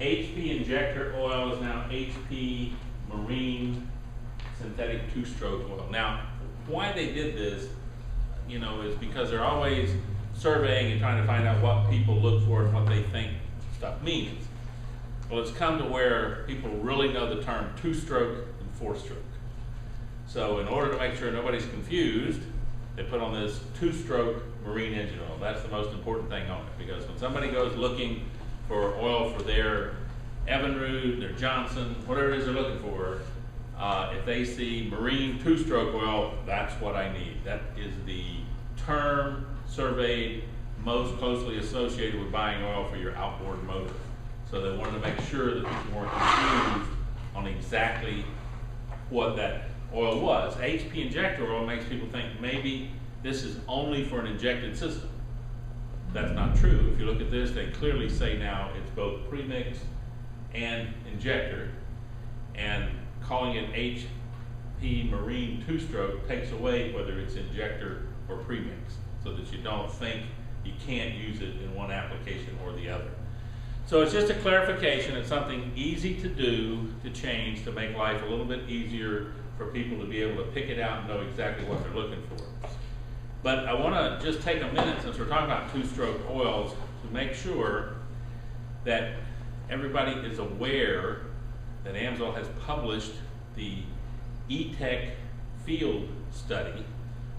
HP Injector oil is now HP Marine Synthetic Two-Stroke Oil. Now, why they did this, is because they're always surveying and trying to find out what people look for and what they think stuff means. Well, it's come to where people really know the term two-stroke and four-stroke. So in order to make sure nobody's confused, they put on this two-stroke marine engine oil. That's the most important thing on it, because when somebody goes looking for oil for their Evinrude, their Johnson, whatever it is they're looking for, if they see marine two-stroke oil, that's what I need. That is the term surveyed most closely associated with buying oil for your outboard motor. So they wanted to make sure that people weren't confused on exactly what that oil was. HP Injector oil makes people think maybe this is only for an injected system. That's not true. If you look at this, they clearly say now it's both premix and injector, and calling it HP Marine two-stroke takes away whether it's injector or premix, so that you don't think you can't use it in one application or the other. So it's just a clarification. It's something easy to do, to change, to make life a little bit easier for people to be able to pick it out and know exactly what they're looking for. But I want to just take a minute, since we're talking about two-stroke oils, to make sure that everybody is aware that AMSOIL has published the E-Tech field study,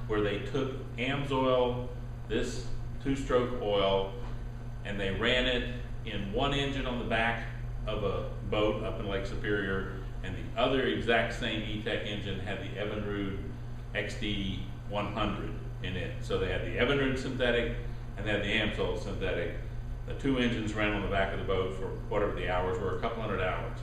where they took AMSOIL, this two-stroke oil, and they ran it in one engine on the back of a boat up in Lake Superior, and the other exact same E-Tech engine had the Evinrude XD 100 in it. So they had the Evinrude synthetic and they had the AMSOIL synthetic. The two engines ran on the back of the boat for whatever the hours were, a couple hundred hours.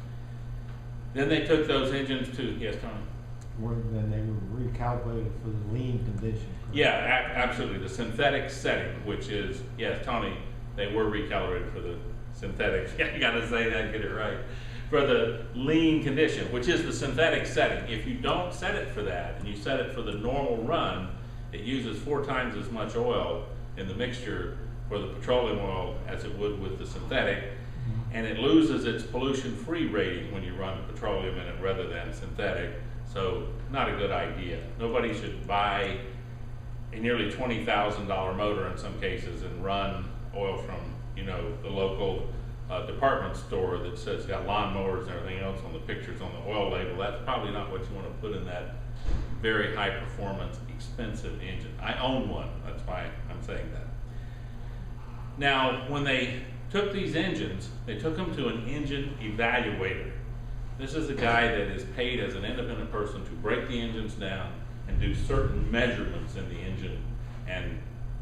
Then they took those engines to, yes, Tony? Then they were recalculated for the lean condition. Correct? Yeah, absolutely. The synthetic setting, which is, yes, Tony, they were recalibrated for the synthetic. Yeah, you gotta say that, get it right. For the lean condition, which is the synthetic setting. If you don't set it for that, and you set it for the normal run, it uses 4 times as much oil in the mixture for the petroleum oil as it would with the synthetic, and it loses its pollution-free rating when you run petroleum in it rather than synthetic. So not a good idea. Nobody should buy a nearly $20,000 motor in some cases and run oil from the local department store that says it's got lawnmowers and everything else on the pictures on the oil label. That's probably not what you want to put in that very high performance, expensive engine. I own one, that's why I'm saying that. Now, when they took these engines, they took them to an engine evaluator. This is a guy that is paid as an independent person to break the engines down and do certain measurements in the engine and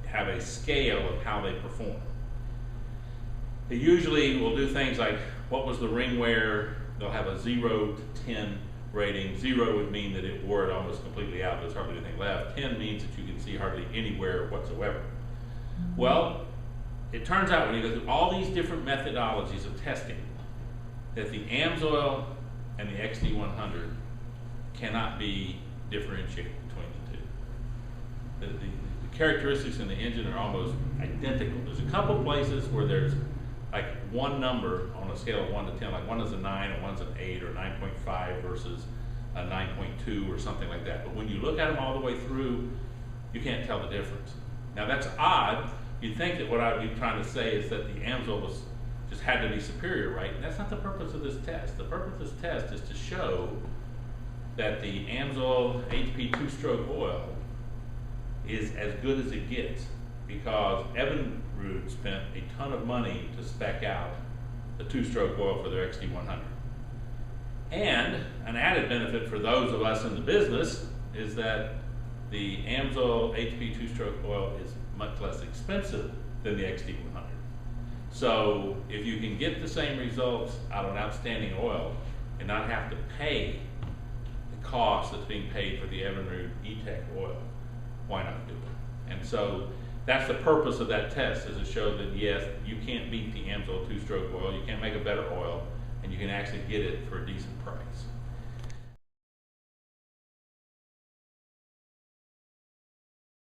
have a scale of how they perform. They usually will do things like, what was the ring wear? They'll have a 0 to 10 rating. 0 would mean that it wore it almost completely out, there's hardly anything left. 10 means that you can see hardly any wear whatsoever. Well, it turns out when you go through all these different methodologies of testing, that the AMSOIL and the XD100 cannot be differentiated between the two. The characteristics in the engine are almost identical. There's a couple places where there's like one number on a scale of 1 to 10, like one is a 9 and one's an 8 or 9.5 versus a 9.2 or something like that. But when you look at them all the way through, you can't tell the difference. Now that's odd. You'd think that what I'd be trying to say is that the AMSOIL just had to be superior, right? And that's not the purpose of this test. The purpose of this test is to show that the AMSOIL HP two-stroke oil is as good as it gets, because Evinrude spent a ton of money to spec out the two-stroke oil for their XD100. And an added benefit for those of us in the business is that the AMSOIL HP two-stroke oil is much less expensive than the XD100. So if you can get the same results out of an outstanding oil and not have to pay the cost that's being paid for the Evinrude E-Tech oil, why not do it? And so that's the purpose of that test, is to show that yes, you can't beat the AMSOIL two-stroke oil, you can't make a better oil, and you can actually get it for a decent price.